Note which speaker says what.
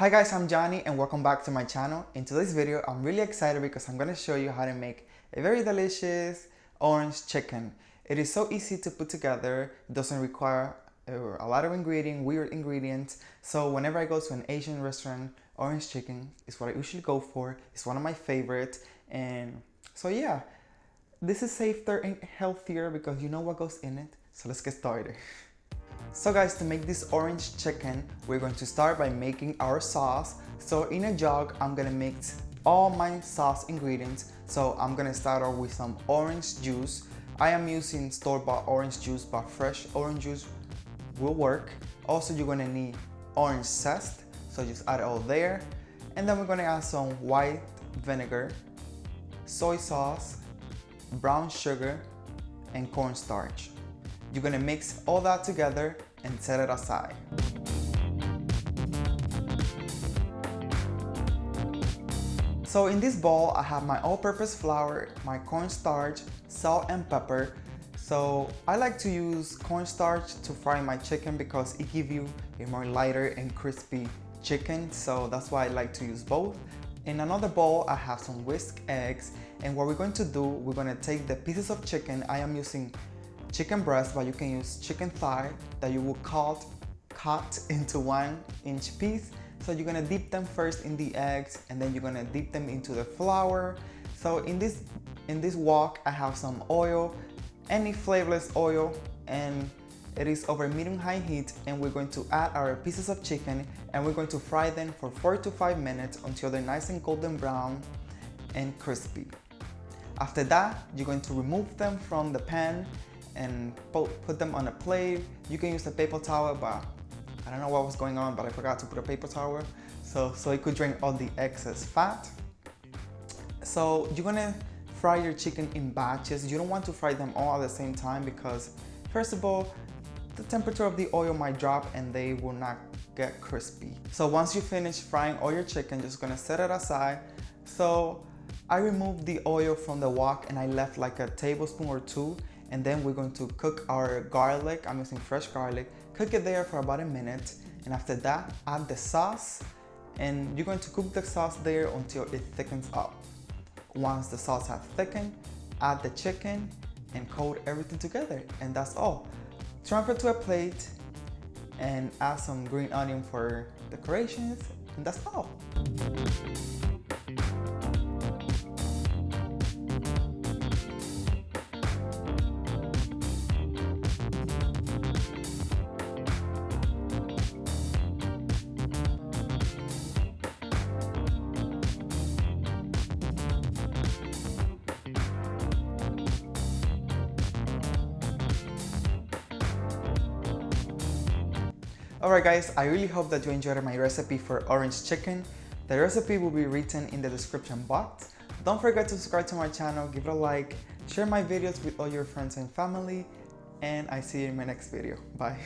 Speaker 1: Hi guys, I'm Johnny and welcome back to my channel. In today's video, I'm really excited because I'm going to show you how to make a very delicious orange chicken. It is so easy to put together. It doesn't require a lot of weird ingredients. So whenever I go to an Asian restaurant, orange chicken is what I usually go for. It's one of my favorites. And so yeah, this is safer and healthier because you know what goes in it. So let's get started. So guys, to make this orange chicken, we're going to start by making our sauce. So in a jug, I'm gonna mix all my sauce ingredients. So I'm gonna start off with some orange juice. I am using store-bought orange juice, but fresh orange juice will work. Also, you're gonna need orange zest, so just add it all there. And then we're gonna add some white vinegar, soy sauce, brown sugar, and cornstarch. You're gonna mix all that together and set it aside. So in this bowl, I have my all-purpose flour, my cornstarch, salt and pepper. So I like to use cornstarch to fry my chicken because it gives you a more lighter and crispy chicken. So that's why I like to use both. In another bowl, I have some whisked eggs. And what we're going to do, we're gonna take the pieces of chicken. I am using chicken breast, but you can use chicken thigh that you will cut into 1-inch piece. So you're gonna dip them first in the eggs and then you're gonna dip them into the flour. So in this wok, I have some oil, any flavorless oil, and it is over medium-high heat, and we're going to add our pieces of chicken and we're going to fry them for 4 to 5 minutes until they're nice and golden brown and crispy. After that, you're going to remove them from the pan and put them on a plate. You can use a paper towel, but I don't know what was going on, but I forgot to put a paper towel so it could drain all the excess fat. So you're gonna fry your chicken in batches. You don't want to fry them all at the same time because first of all, the temperature of the oil might drop and they will not get crispy. So once you finish frying all your chicken, just gonna set it aside. So I removed the oil from the wok and I left like a tablespoon or 2. And then we're going to cook our garlic. I'm using fresh garlic. Cook it there for about a minute. And after that, add the sauce. And you're going to cook the sauce there until it thickens up. Once the sauce has thickened, add the chicken and coat everything together. And that's all. Transfer to a plate and add some green onion for decorations. And that's all. Alright guys, I really hope that you enjoyed my recipe for orange chicken. The recipe will be written in the description box. Don't forget to subscribe to my channel, give it a like, share my videos with all your friends and family, and I see you in my next video. Bye.